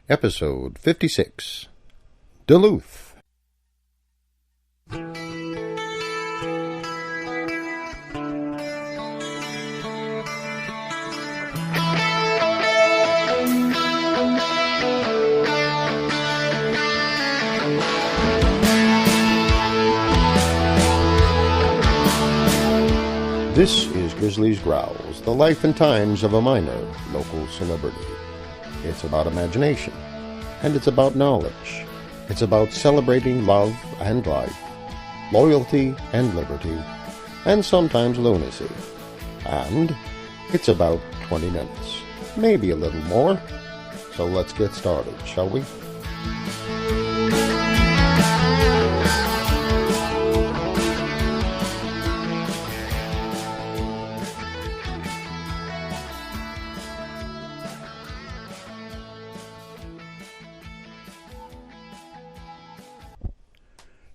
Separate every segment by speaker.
Speaker 1: Episode 56, Duluth. This is Grizzly's Growls, the life and times of a minor local celebrity. It's about imagination, and it's about knowledge. It's about celebrating love and life, loyalty and liberty, and sometimes lunacy. And it's about 20 minutes, maybe a little more. So let's get started, shall we?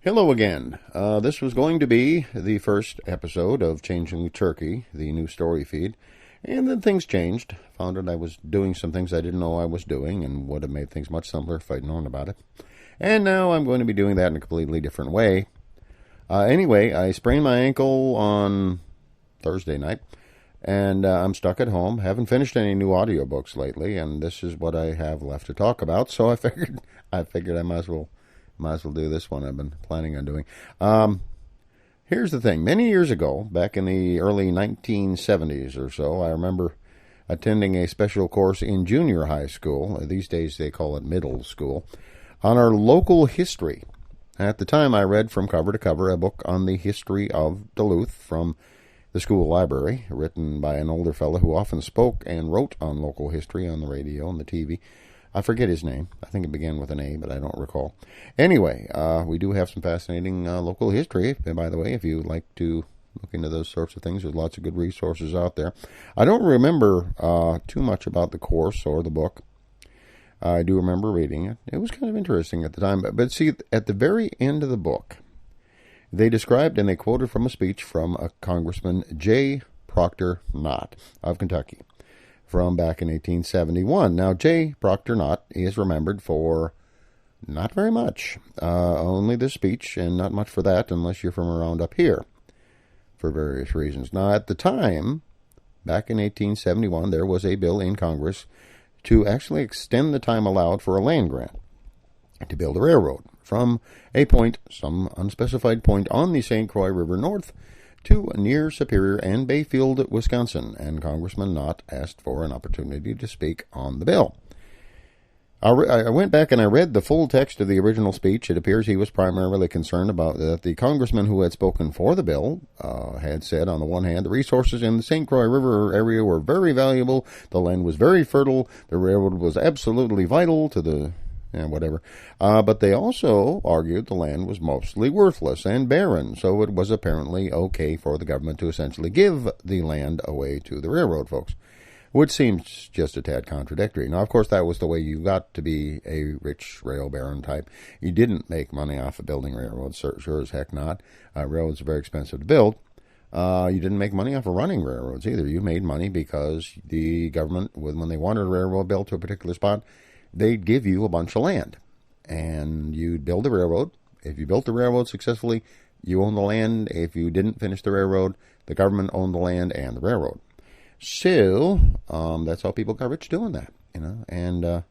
Speaker 1: Hello again. This was going to be the first episode of Changing the Turkey, the new story feed, and then things changed. Found out I was doing some things I didn't know I was doing and would have made things much simpler if I'd known about it. And now I'm going to be doing that in a completely different way. Anyway, I sprained my ankle on Thursday night, and I'm stuck at home. Haven't finished any new audiobooks lately, and this is what I have left to talk about, so I figured I might as well do this one I've been planning on doing. Here's the thing. Many years ago, back in the early 1970s or so, I remember attending a special course in junior high school. These days they call it middle school, on our local history. At the time, I read from cover to cover a book on the history of Duluth from the school library, written by an older fellow who often spoke and wrote on local history on the radio and the TV. I forget his name. I think it began with an A, but I don't recall. Anyway, we do have some fascinating local history. And by the way, if you like to look into those sorts of things, there's lots of good resources out there. I don't remember too much about the course or the book. I do remember reading it. It was kind of interesting at the time. But see, at the very end of the book, they described and they quoted from a speech from a Congressman J. Proctor Knott of Kentucky, from back in 1871. Now, J. Proctor Knott is remembered for not very much. Only this speech, and not much for that unless you're from around up here, for various reasons. Now, at the time, back in 1871, there was a bill in Congress to actually extend the time allowed for a land grant to build a railroad from a point, some unspecified point on the St. Croix River north, to near Superior and Bayfield, Wisconsin, and Congressman Knott asked for an opportunity to speak on the bill. I went back and I read the full text of the original speech. It appears he was primarily concerned about that the congressman who had spoken for the bill had said, on the one hand, the resources in the St. Croix River area were very valuable, the land was very fertile, the railroad was absolutely vital to the whatever. But they also argued the land was mostly worthless and barren, so it was apparently okay for the government to essentially give the land away to the railroad folks, which seems just a tad contradictory. Now, of course, that was the way you got to be a rich rail baron type. You didn't make money off of building railroads, sure as heck not. Railroads are very expensive to build. You didn't make money off of running railroads either. You made money because the government, when they wanted a railroad built to a particular spot, they'd give you a bunch of land, and you'd build the railroad. If you built the railroad successfully, you owned the land. If you didn't finish the railroad, the government owned the land and the railroad. So that's how people got rich doing that, And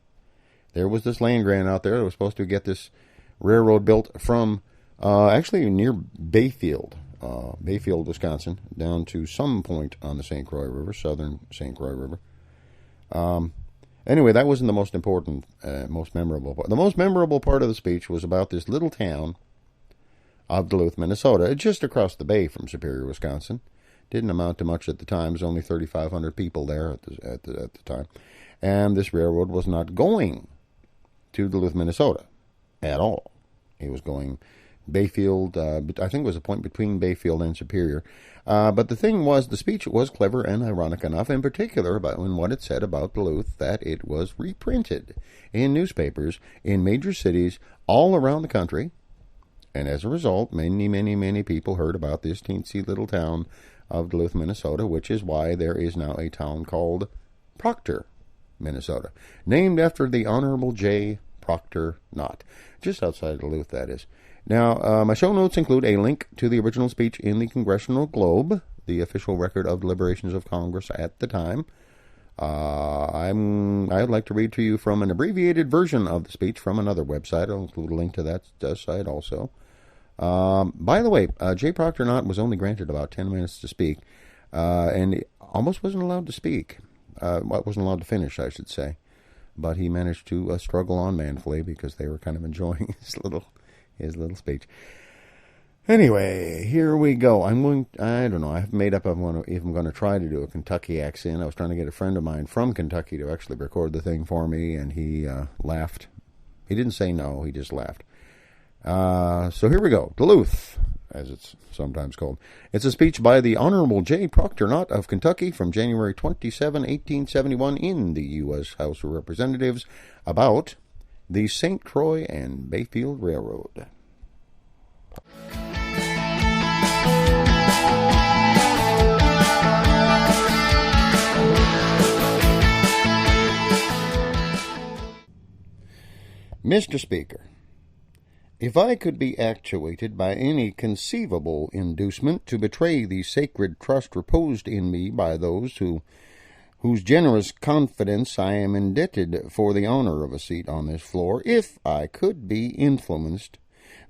Speaker 1: there was this land grant out there that was supposed to get this railroad built from actually near Bayfield, Wisconsin, down to some point on the St. Croix River, southern St. Croix River. Anyway, that wasn't the most important, most memorable part. The most memorable part of the speech was about this little town of Duluth, Minnesota, just across the bay from Superior, Wisconsin. Didn't amount to much at the time. There was only 3,500 people there at the time. And this railroad was not going to Duluth, Minnesota at all. It was going Bayfield, I think it was a point between Bayfield and Superior. But the thing was, the speech was clever and ironic enough, in particular about what it said about Duluth, that it was reprinted in newspapers in major cities all around the country. And as a result, many, many, many people heard about this teensy little town of Duluth, Minnesota, which is why there is now a town called Proctor, Minnesota, named after the Honorable J. Proctor Knott, just outside Duluth, that is. Now, my show notes include a link to the original speech in the Congressional Globe, the official record of deliberations of Congress at the time. I'd like to read to you from an abbreviated version of the speech from another website. I'll include a link to that site also. By the way, J. Proctor Knott was only granted about 10 minutes to speak, and he almost wasn't allowed to speak. Wasn't allowed to finish, I should say. But he managed to struggle on manfully because they were kind of enjoying his little speech. Anyway, here we go. I don't know, I haven't made up if I'm going to try to do a Kentucky accent. I was trying to get a friend of mine from Kentucky to actually record the thing for me, and he laughed. He didn't say no, he just laughed. So here we go. Duluth, as it's sometimes called. It's a speech by the Honorable J. Proctor Knott of Kentucky from January 27, 1871 in the U.S. House of Representatives about the St. Croix and Bayfield Railroad. Mr. Speaker, if I could be actuated by any conceivable inducement to betray the sacred trust reposed in me by those whose generous confidence I am indebted for the honor of a seat on this floor, if I could be influenced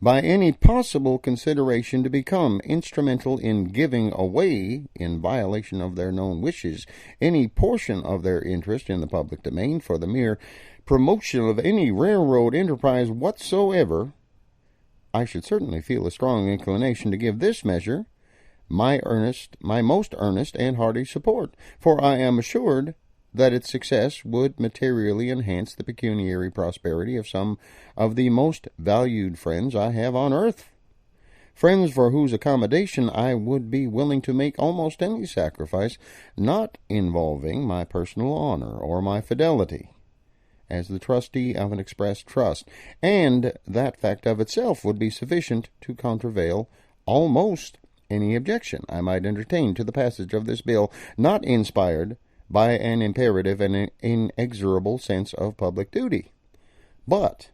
Speaker 1: by any possible consideration to become instrumental in giving away, in violation of their known wishes, any portion of their interest in the public domain for the mere promotion of any railroad enterprise whatsoever, I should certainly feel a strong inclination to give this measure my most earnest and hearty support, for I am assured that its success would materially enhance the pecuniary prosperity of some of the most valued friends I have on earth, friends for whose accommodation I would be willing to make almost any sacrifice, not involving my personal honor or my fidelity as the trustee of an express trust, and that fact of itself would be sufficient to countervail almost any objection I might entertain to the passage of this bill, not inspired by an imperative and inexorable sense of public duty, but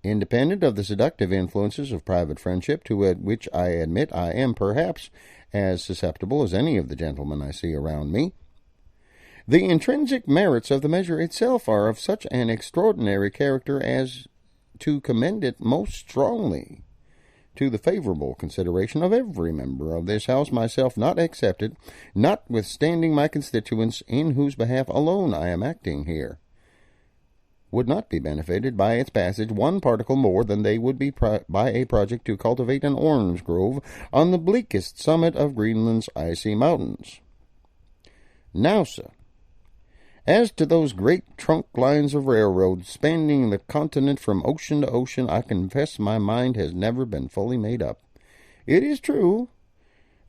Speaker 1: independent of the seductive influences of private friendship, to which I admit I am perhaps as susceptible as any of the gentlemen I see around me. The intrinsic merits of the measure itself are of such an extraordinary character as to commend it most strongly to the favorable consideration of every member of this House, myself not excepted, notwithstanding my constituents, in whose behalf alone I am acting here, would not be benefited by its passage one particle more than they would be by a project to cultivate an orange grove on the bleakest summit of Greenland's icy mountains. Now, sir, as to those great trunk lines of railroads spanning the continent from ocean to ocean, I confess my mind has never been fully made up. It is true,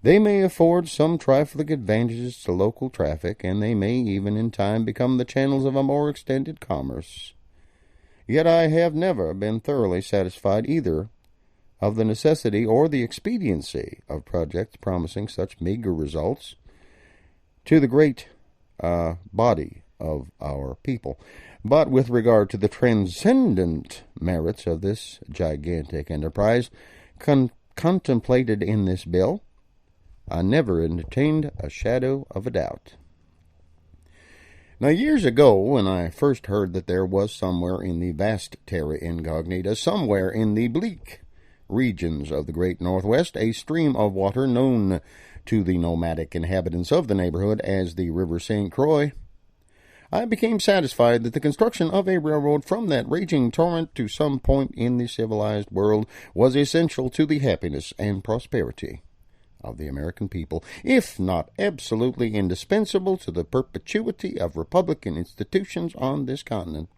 Speaker 1: they may afford some trifling advantages to local traffic, and they may even in time become the channels of a more extended commerce. Yet I have never been thoroughly satisfied either of the necessity or the expediency of projects promising such meager results to the great body of our people. But with regard to the transcendent merits of this gigantic enterprise contemplated in this bill, I never entertained a shadow of a doubt. Now, years ago, when I first heard that there was somewhere in the vast terra incognita, somewhere in the bleak regions of the great Northwest, a stream of water known to the nomadic inhabitants of the neighborhood as the River St. Croix, I became satisfied that the construction of a railroad from that raging torrent to some point in the civilized world was essential to the happiness and prosperity of the American people, if not absolutely indispensable to the perpetuity of republican institutions on this continent.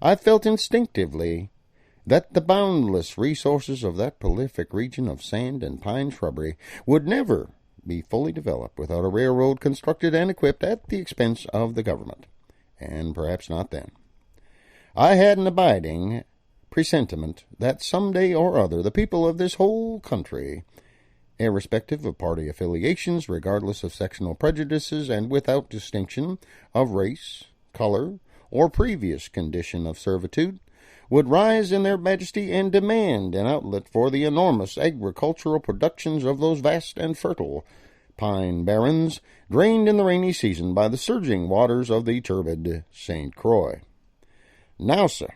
Speaker 1: I felt instinctively that the boundless resources of that prolific region of sand and pine shrubbery would never be fully developed without a railroad constructed and equipped at the expense of the government, and perhaps not then. I had an abiding presentiment that some day or other the people of this whole country, irrespective of party affiliations, regardless of sectional prejudices, and without distinction of race, color, or previous condition of servitude, would rise in their majesty and demand an outlet for the enormous agricultural productions of those vast and fertile pine barrens, drained in the rainy season by the surging waters of the turbid St. Croix. Now, sir,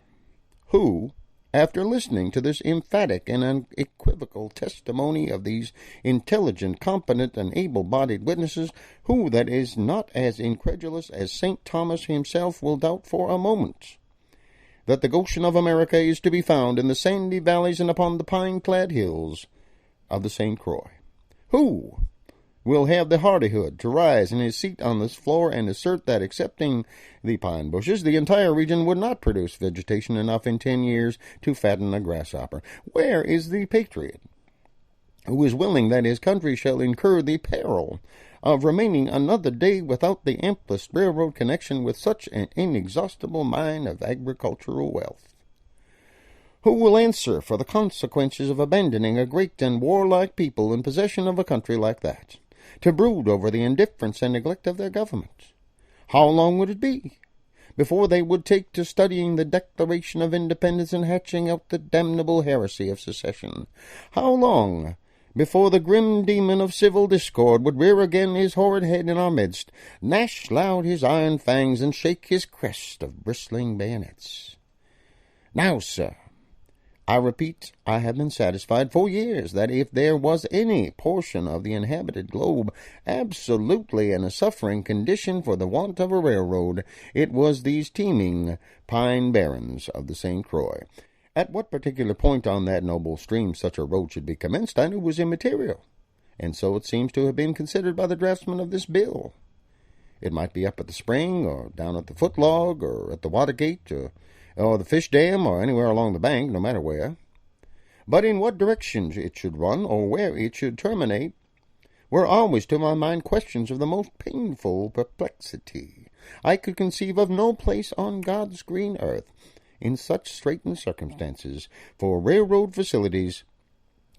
Speaker 1: who, after listening to this emphatic and unequivocal testimony of these intelligent, competent, and able-bodied witnesses, who that is not as incredulous as St. Thomas himself will doubt for a moment that the Goshen of America is to be found in the sandy valleys and upon the pine-clad hills of the St. Croix? Who will have the hardihood to rise in his seat on this floor and assert that, excepting the pine bushes, the entire region would not produce vegetation enough in 10 years to fatten a grasshopper? Where is the patriot who is willing that his country shall incur the peril of remaining another day without the amplest railroad connection with such an inexhaustible mine of agricultural wealth? Who will answer for the consequences of abandoning a great and warlike people in possession of a country like that, to brood over the indifference and neglect of their government? How long would it be before they would take to studying the Declaration of Independence and hatching out the damnable heresy of secession? How long before the grim demon of civil discord would rear again his horrid head in our midst, gnash loud his iron fangs, and shake his crest of bristling bayonets? Now, sir, I repeat, I have been satisfied for years that if there was any portion of the inhabited globe absolutely in a suffering condition for the want of a railroad, it was these teeming pine barrens of the St. Croix. At what particular point on that noble stream such a road should be commenced, I knew was immaterial, and so it seems to have been considered by the draftsman of this bill. It might be up at the spring, or down at the footlog, or at the water gate, or the fish dam, or anywhere along the bank, no matter where. But in what direction it should run, or where it should terminate, were always to my mind questions of the most painful perplexity. I could conceive of no place on God's green earth, in such straitened circumstances, for railroad facilities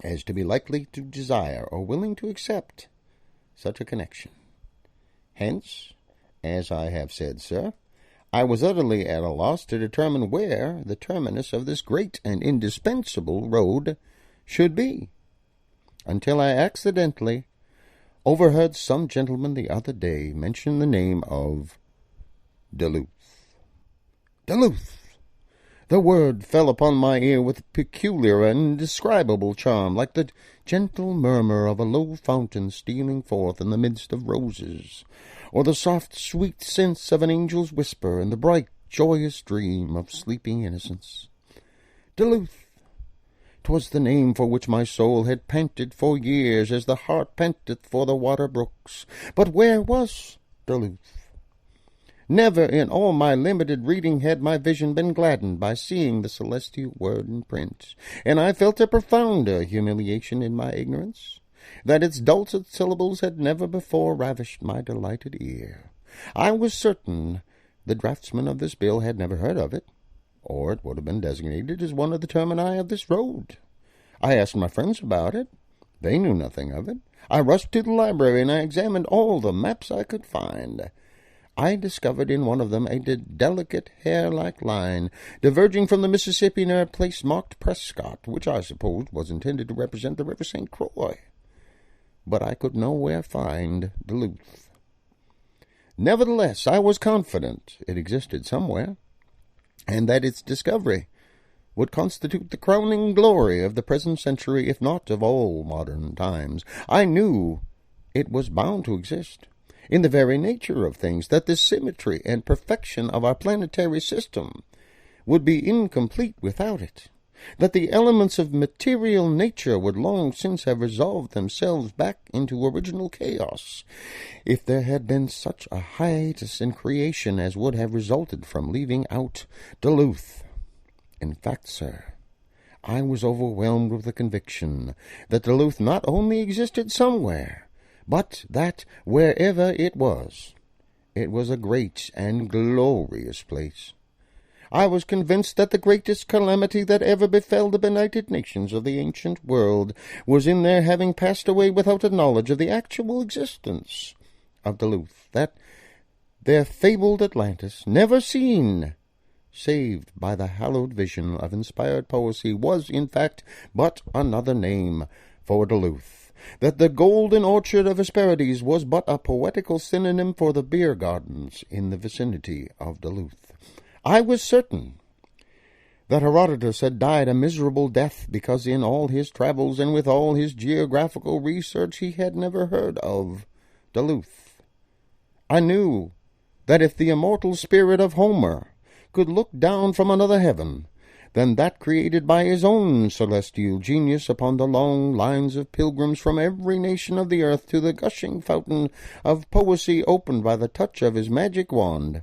Speaker 1: as to be likely to desire or willing to accept such a connection. Hence, as I have said, sir, I was utterly at a loss to determine where the terminus of this great and indispensable road should be, until I accidentally overheard some gentleman the other day mention the name of Duluth. Duluth! The word fell upon my ear with peculiar and indescribable charm, like the gentle murmur of a low fountain stealing forth in the midst of roses, or the soft, sweet sense of an angel's whisper in the bright, joyous dream of sleeping innocence. Duluth! 'Twas the name for which my soul had panted for years, as the hart panteth for the water brooks. But where was Duluth? Never in all my limited reading had my vision been gladdened by seeing the celestial word in print, and I felt a profounder humiliation in my ignorance, that its dulcet syllables had never before ravished my delighted ear. I was certain the draftsman of this bill had never heard of it, or it would have been designated as one of the termini of this road. I asked my friends about it. They knew nothing of it. I rushed to the library, and I examined all the maps I could find. I discovered in one of them a delicate hair-like line, diverging from the Mississippi near a place marked Prescott, which I supposed was intended to represent the river St. Croix. But I could nowhere find Duluth. Nevertheless, I was confident it existed somewhere, and that its discovery would constitute the crowning glory of the present century, if not of all modern times. I knew it was bound to exist, in the very nature of things, that the symmetry and perfection of our planetary system would be incomplete without it, that the elements of material nature would long since have resolved themselves back into original chaos, if there had been such a hiatus in creation as would have resulted from leaving out Duluth. In fact, sir, I was overwhelmed with the conviction that Duluth not only existed somewhere, but that wherever it was a great and glorious place. I was convinced that the greatest calamity that ever befell the benighted nations of the ancient world was in their having passed away without a knowledge of the actual existence of Duluth, that their fabled Atlantis, never seen, saved by the hallowed vision of inspired poesy, was, in fact, but another name for Duluth, that the golden orchard of Hesperides was but a poetical synonym for the beer gardens in the vicinity of Duluth. I was certain that Herodotus had died a miserable death because in all his travels and with all his geographical research he had never heard of Duluth. I knew that if the immortal spirit of Homer could look down from another heaven than that created by his own celestial genius upon the long lines of pilgrims from every nation of the earth to the gushing fountain of poesy opened by the touch of his magic wand,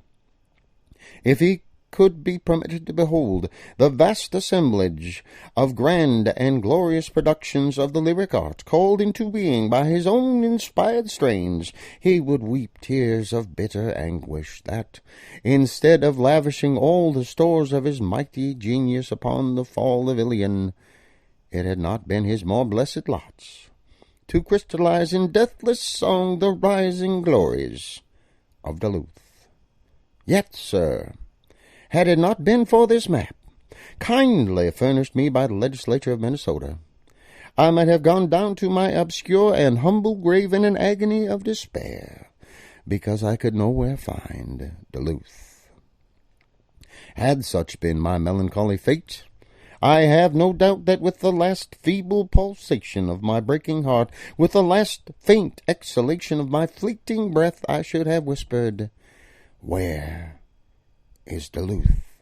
Speaker 1: if he could be permitted to behold the vast assemblage of grand and glorious productions of the lyric art called into being by his own inspired strains, he would weep tears of bitter anguish that, instead of lavishing all the stores of his mighty genius upon the fall of Ilion, it had not been his more blessed lots to crystallize in deathless song the rising glories of Duluth. Yet, sir, had it not been for this map, kindly furnished me by the legislature of Minnesota, I might have gone down to my obscure and humble grave in an agony of despair, because I could nowhere find Duluth. Had such been my melancholy fate, I have no doubt that with the last feeble pulsation of my breaking heart, with the last faint exhalation of my fleeting breath, I should have whispered, "Where is Duluth?"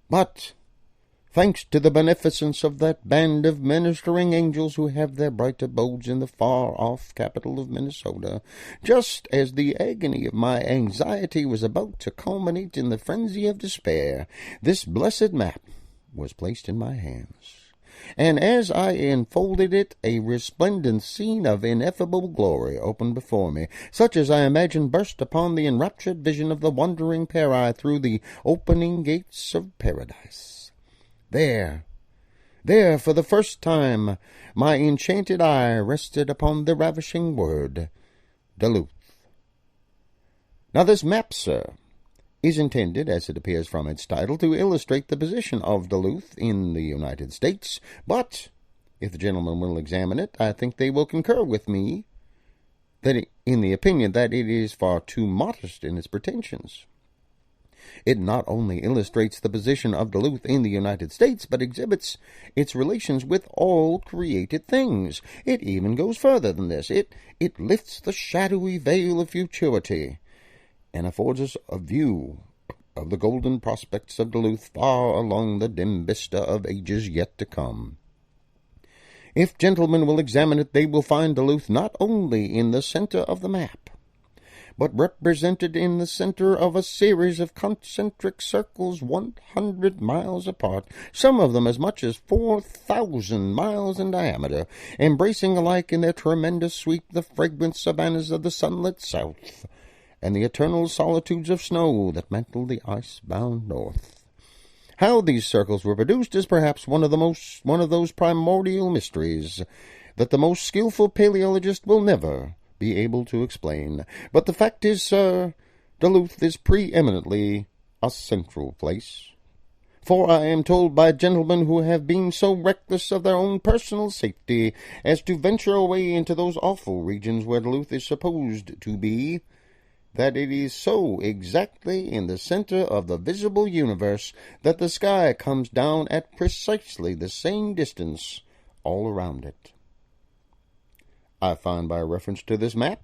Speaker 1: But, thanks to the beneficence of that band of ministering angels who have their bright abodes in the far-off capital of Minnesota, just as the agony of my anxiety was about to culminate in the frenzy of despair, this blessed map was placed in my hands. And as I enfolded it, a resplendent scene of ineffable glory opened before me, such as I imagined burst upon the enraptured vision of the wondering pair through the opening gates of paradise. There, for the first time, my enchanted eye rested upon the ravishing word, Duluth. Now this map, sir, is intended, as it appears from its title, to illustrate the position of Duluth in the United States, but, if the gentlemen will examine it, I think they will concur with me in the opinion that it is far too modest in its pretensions. It not only illustrates the position of Duluth in the United States, but exhibits its relations with all created things. It even goes further than this. It lifts the shadowy veil of futurity, and affords us a view of the golden prospects of Duluth far along the dim vista of ages yet to come. If gentlemen will examine it, they will find Duluth not only in the center of the map, but represented in the center of a series of concentric circles 100 miles apart, some of them as much as 4,000 miles in diameter, embracing alike in their tremendous sweep the fragrant savannas of the sunlit south, and the eternal solitudes of snow that mantle the ice-bound north. How these circles were produced is perhaps one of those primordial mysteries that the most skillful paleologist will never be able to explain. But the fact is, sir, Duluth is preeminently a central place. For I am told by gentlemen who have been so reckless of their own personal safety as to venture away into those awful regions where Duluth is supposed to be, that it is so exactly in the center of the visible universe that the sky comes down at precisely the same distance all around it. I find by reference to this map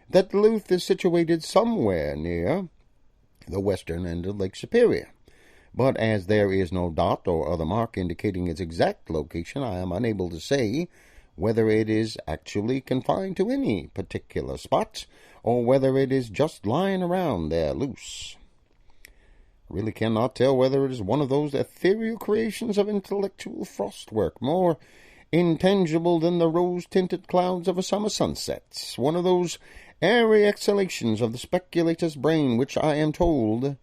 Speaker 1: that Duluth is situated somewhere near the western end of Lake Superior, but as there is no dot or other mark indicating its exact location, I am unable to say whether it is actually confined to any particular spot, or whether it is just lying around there loose. I really cannot tell whether it is one of those ethereal creations of intellectual frostwork, more intangible than the rose-tinted clouds of a summer sunset, one of those airy exhalations of the speculator's brain which I am told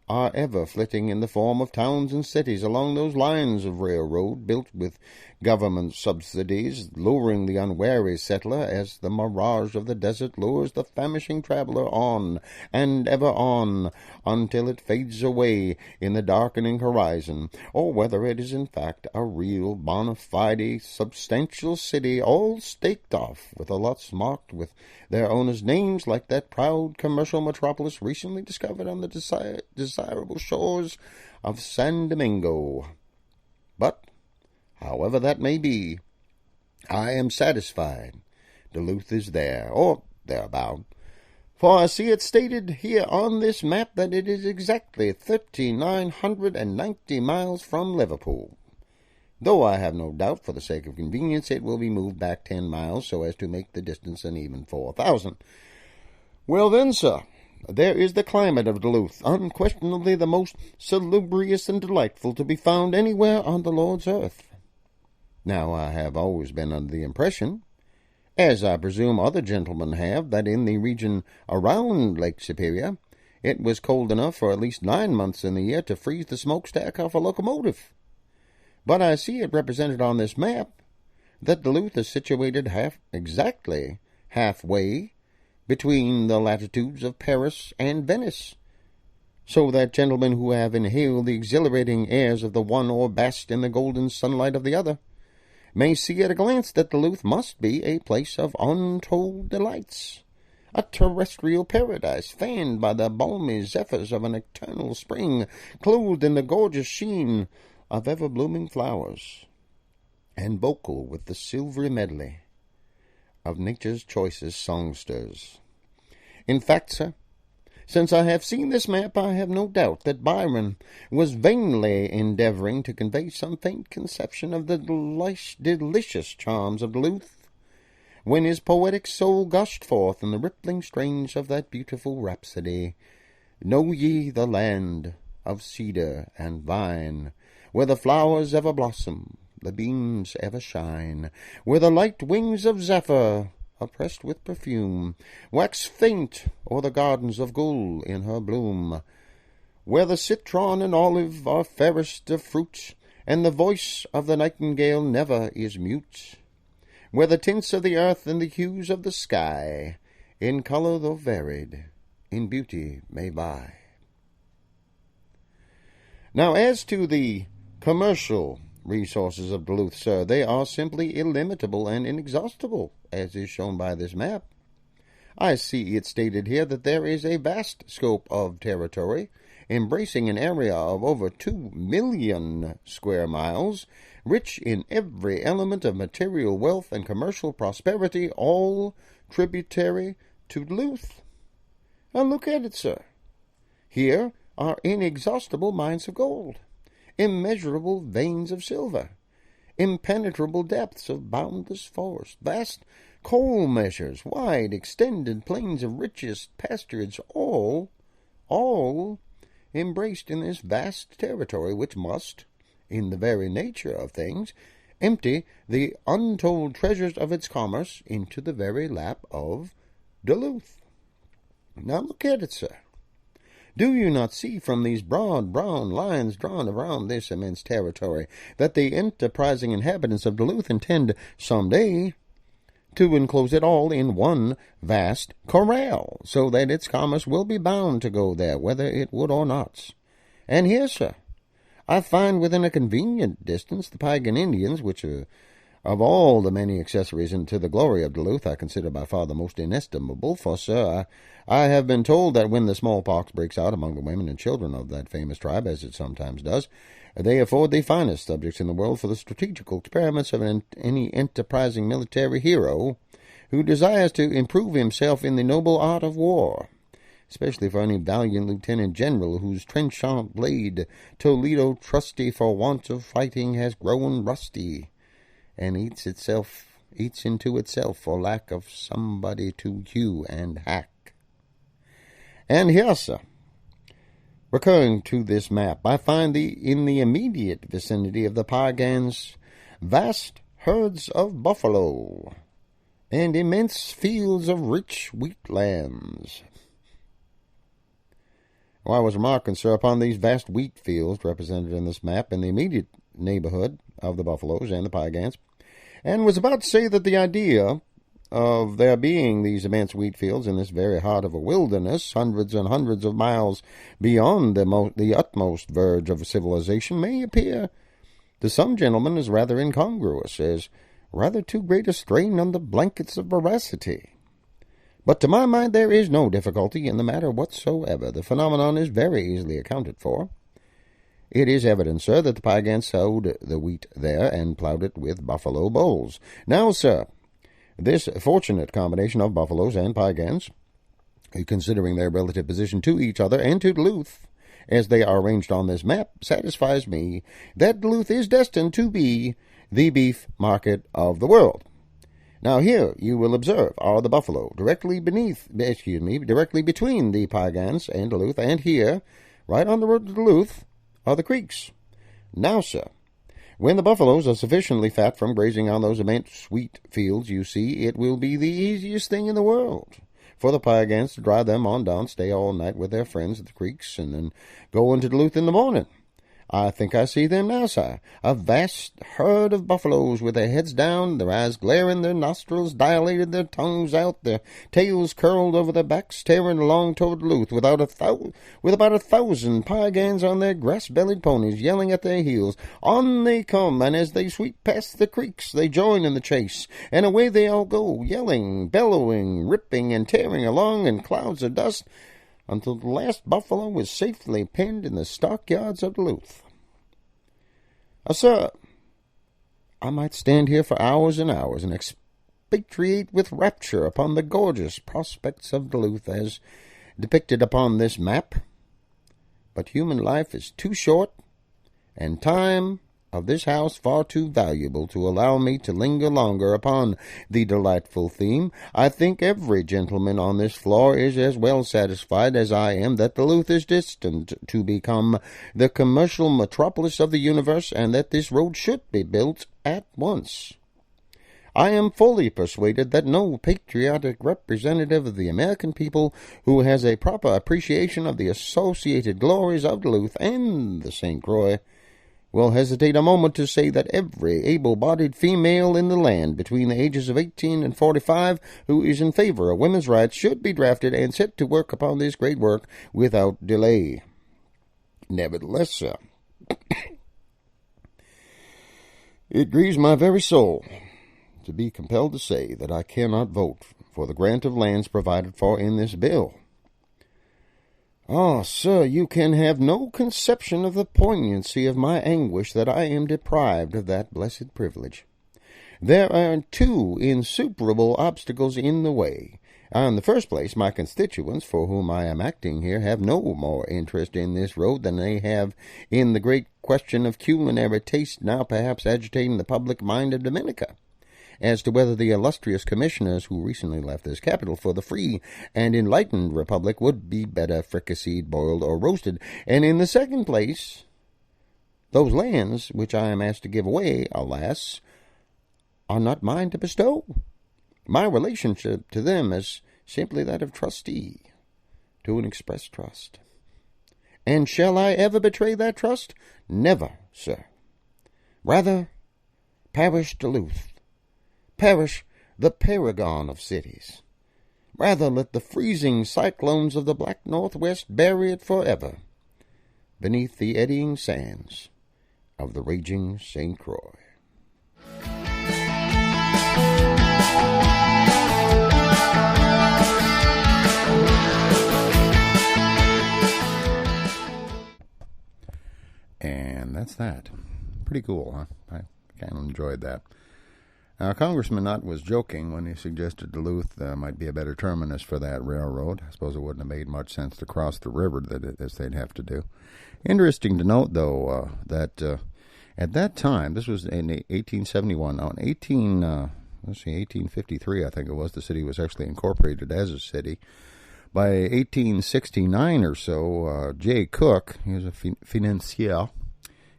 Speaker 1: are ever flitting in the form of towns and cities along those lines of railroad built with government subsidies, luring the unwary settler as the mirage of the desert lures the famishing traveler on and ever on until it fades away in the darkening horizon, or whether it is in fact a real bona fide substantial city all staked off with the lots marked with their owners' names like that proud commercial metropolis recently discovered on the desirable shores of San Domingo. But however that may be, I am satisfied Duluth is there, or thereabout, for I see it stated here on this map that it is exactly 3,990 miles from Liverpool. Though I have no doubt, for the sake of convenience, it will be moved back 10 miles so as to make the distance an even 4,000. Well then, sir, there is the climate of Duluth, unquestionably the most salubrious and delightful to be found anywhere on the Lord's earth. Now, I have always been under the impression, as I presume other gentlemen have, that in the region around Lake Superior it was cold enough for at least 9 months in the year to freeze the smokestack off a locomotive. But I see it represented on this map that Duluth is situated exactly halfway between the latitudes of Paris and Venice, so that gentlemen who have inhaled the exhilarating airs of the one or basked in the golden sunlight of the other may see at a glance that Duluth must be a place of untold delights, a terrestrial paradise fanned by the balmy zephyrs of an eternal spring, clothed in the gorgeous sheen of ever-blooming flowers, and vocal with the silvery medley of nature's choicest songsters. In fact, sir, since I have seen this map, I have no doubt that Byron was vainly endeavoring to convey some faint conception of the delicious charms of Duluth, when his poetic soul gushed forth in the rippling strains of that beautiful rhapsody, "Know ye the land of cedar and vine, where the flowers ever blossom, the beams ever shine, where the light wings of zephyr, oppressed with perfume, wax faint o'er the gardens of Gul in her bloom, where the citron and olive are fairest of fruit, and the voice of the nightingale never is mute, where the tints of the earth and the hues of the sky, in colour though varied, in beauty may vie." Now, as to the commercial resources of Duluth, sir, they are simply illimitable and inexhaustible, as is shown by this map. I see it stated here that there is a vast scope of territory, embracing an area of over 2 million square miles, rich in every element of material wealth and commercial prosperity, all tributary to Duluth. And look at it, sir. Here are inexhaustible mines of gold, immeasurable veins of silver, impenetrable depths of boundless forest, vast coal measures, wide extended plains of richest pasturage, all embraced in this vast territory, which must, in the very nature of things, empty the untold treasures of its commerce into the very lap of Duluth. Now look at it, sir. Do you not see from these broad brown lines drawn around this immense territory that the enterprising inhabitants of Duluth intend some day to enclose it all in one vast corral, so that its commerce will be bound to go there, whether it would or not? And here, sir, I find within a convenient distance the pagan Indians, which of all the many accessories to the glory of Duluth, I consider by far the most inestimable. For, sir, I have been told that when the smallpox breaks out among the women and children of that famous tribe, as it sometimes does, they afford the finest subjects in the world for the strategical experiments of any enterprising military hero who desires to improve himself in the noble art of war, especially for any valiant lieutenant general whose trenchant blade, Toledo trusty for want of fighting, has grown rusty, and eats into itself for lack of somebody to hew and hack. And here, sir, recurring to this map, I find in the immediate vicinity of the Pagans vast herds of buffalo and immense fields of rich wheat lands. Well, I was remarking, sir, upon these vast wheat fields represented in this map in the immediate neighborhood of the buffaloes and the Piegans, and was about to say that the idea of there being these immense wheat fields in this very heart of a wilderness, hundreds and hundreds of miles beyond the utmost verge of civilization, may appear to some gentlemen as rather incongruous, as rather too great a strain on the blankets of veracity. But to my mind there is no difficulty in the matter whatsoever. The phenomenon is very easily accounted for. It is evident, sir, that the Piegans sowed the wheat there and plowed it with buffalo bulls. Now, sir, this fortunate combination of buffaloes and Piegans, considering their relative position to each other and to Duluth, as they are arranged on this map, satisfies me that Duluth is destined to be the beef market of the world. Now here, you will observe, are the buffalo directly between the Piegans and Duluth, and here, right on the road to Duluth, are the creeks. Now, sir, when the buffaloes are sufficiently fat from grazing on those immense wheat fields, you see, it will be the easiest thing in the world for the Piegans to drive them on down, stay all night with their friends at the creeks, and then go into Duluth in the morning. I think I see them now, sir, a vast herd of buffaloes with their heads down, their eyes glaring, their nostrils dilated, their tongues out, their tails curled over their backs, tearing along toward Duluth with about 1,000 Piegans on their grass-bellied ponies, yelling at their heels. On they come, and as they sweep past the creeks, they join in the chase, and away they all go, yelling, bellowing, ripping, and tearing along in clouds of dust, until the last buffalo was safely penned in the stockyards of Duluth. Sir, I might stand here for hours and hours and expatiate with rapture upon the gorgeous prospects of Duluth as depicted upon this map, but human life is too short, and time of this house far too valuable to allow me to linger longer upon the delightful theme. I think every gentleman on this floor is as well satisfied as I am that Duluth is destined to become the commercial metropolis of the universe, and that this road should be built at once. I am fully persuaded that no patriotic representative of the American people who has a proper appreciation of the associated glories of Duluth and the St. Croix will hesitate a moment to say that every able-bodied female in the land between the ages of 18 and 45 who is in favor of women's rights should be drafted and set to work upon this great work without delay. Nevertheless, sir, it grieves my very soul to be compelled to say that I cannot vote for the grant of lands provided for in this bill. Ah, sir, you can have no conception of the poignancy of my anguish that I am deprived of that blessed privilege. There are two insuperable obstacles in the way. In the first place, my constituents, for whom I am acting here, have no more interest in this road than they have in the great question of culinary taste now perhaps agitating the public mind of Dominica, as to whether the illustrious commissioners who recently left this capital for the free and enlightened republic would be better fricasseed, boiled, or roasted. And in the second place, those lands which I am asked to give away, alas, are not mine to bestow. My relationship to them is simply that of trustee to an express trust. And shall I ever betray that trust? Never, sir. Rather, perish Duluth. Perish the paragon of cities. Rather let the freezing cyclones of the black northwest bury it forever beneath the eddying sands of the raging St. Croix. And that's that. Pretty cool, huh? I kind of enjoyed that. Now, Congressman Nutt was joking when he suggested Duluth might be a better terminus for that railroad. I suppose it wouldn't have made much sense to cross the river as they'd have to do. Interesting to note, though, that at that time, this was in 1871, now in 1853, I think it was, the city was actually incorporated as a city. By 1869 or so, J. Cook, he was a financier,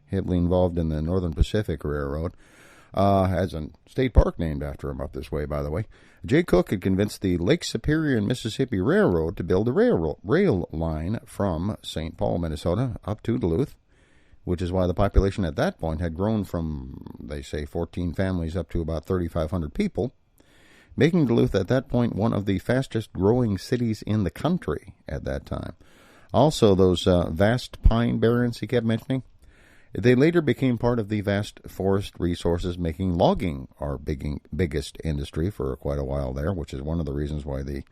Speaker 1: heavily involved in the Northern Pacific Railroad, Has a state park named after him up this way, by the way. Jay Cooke had convinced the Lake Superior and Mississippi Railroad to build a rail line from St. Paul, Minnesota, up to Duluth, which is why the population at that point had grown from, they say, 14 families up to about 3,500 people, making Duluth at that point one of the fastest growing cities in the country at that time. Also, those vast pine barrens he kept mentioning, they later became part of the vast forest resources, making logging our biggest industry for quite a while there, which is one of the reasons why the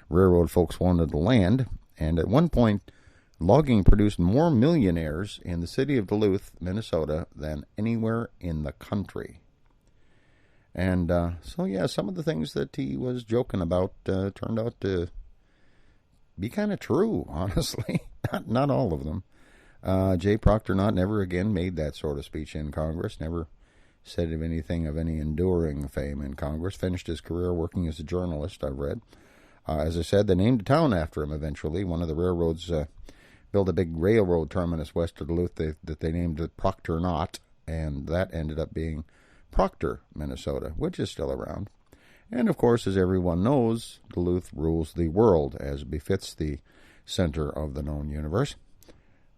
Speaker 1: railroad folks wanted the land. And at one point, logging produced more millionaires in the city of Duluth, Minnesota, than anywhere in the country. And some of the things that he was joking about turned out to be kind of true, honestly. Not all of them. J. Proctor Knott never again made that sort of speech in Congress, never said of anything of any enduring fame in Congress, finished his career working as a journalist, I've read. As I said, they named a town after him eventually. One of the railroads built a big railroad terminus west of Duluth that they named Proctor Knott, and that ended up being Proctor, Minnesota, which is still around. And, of course, as everyone knows, Duluth rules the world, as befits the center of the known universe.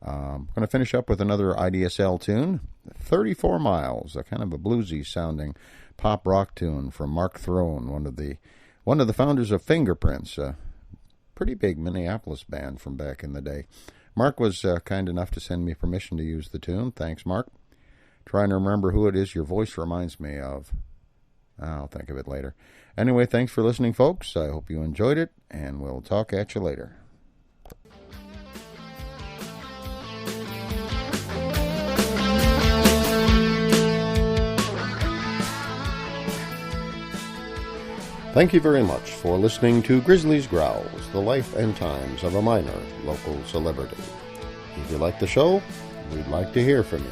Speaker 1: I'm going to finish up with another IDSL tune, 34 Miles, a kind of a bluesy-sounding pop rock tune from Mark Throne, one of the founders of Fingerprints, a pretty big Minneapolis band from back in the day. Mark was kind enough to send me permission to use the tune. Thanks, Mark. Trying to remember who it is your voice reminds me of. I'll think of it later. Anyway, thanks for listening, folks. I hope you enjoyed it, and we'll talk at you later. Thank you very much for listening to Grizzly's Growls, the life and times of a minor local celebrity. If you like the show, we'd like to hear from you.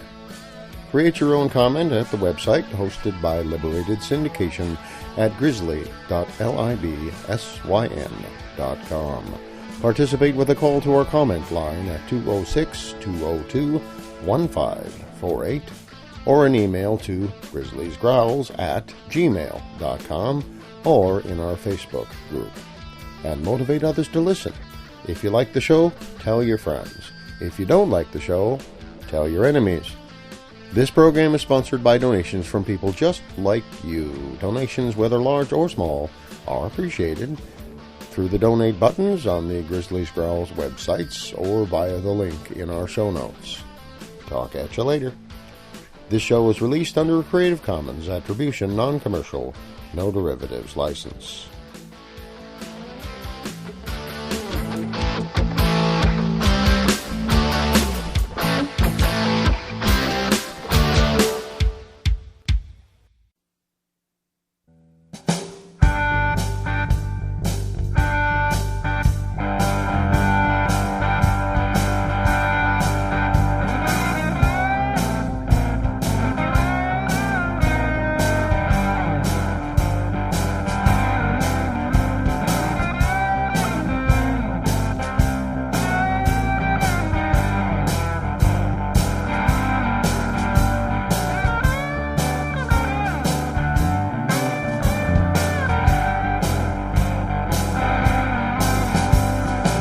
Speaker 1: Create your own comment at the website hosted by Liberated Syndication at grizzly.libsyn.com. Participate with a call to our comment line at 206-202-1548 or an email to grizzliesgrowls@gmail.com or in our Facebook group. And motivate others to listen. If you like the show, tell your friends. If you don't like the show, tell your enemies. This program is sponsored by donations from people just like you. Donations, whether large or small, are appreciated through the donate buttons on the Grizzlies Growls websites or via the link in our show notes. Talk at you later. This show is released under a Creative Commons Attribution Non-Commercial No Derivatives license.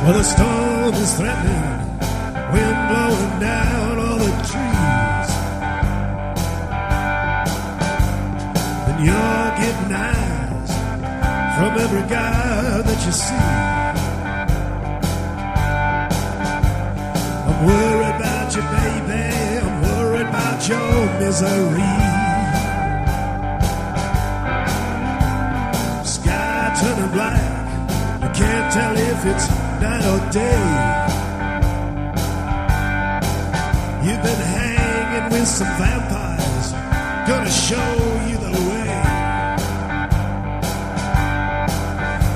Speaker 2: Well, the storm is threatening, wind blowing down all the trees. And you're getting eyes from every guy that you see. I'm worried about you, baby. I'm worried about your misery. Sky turning black. You can't tell if it's night or day. You've been hanging with some vampires, gonna show you the way.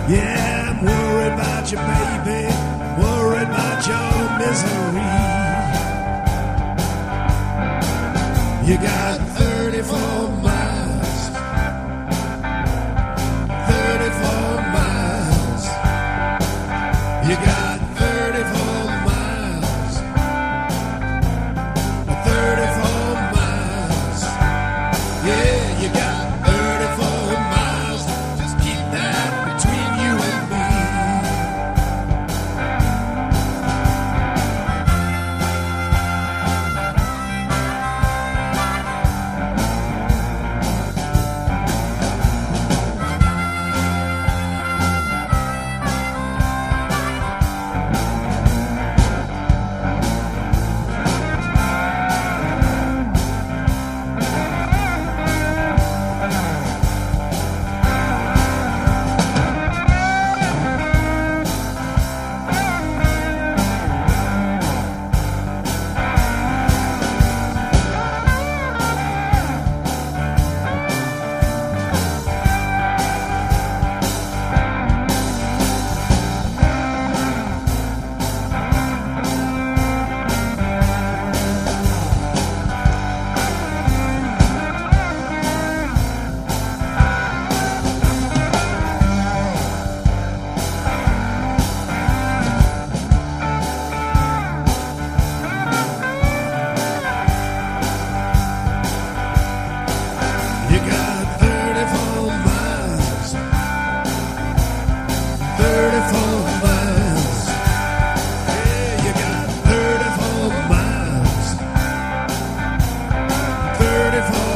Speaker 2: Yeah, I'm worried about you, baby. I'm worried about your misery. You got 34 miles, 34 miles. You got 34 miles, 34 miles. Yeah, you 34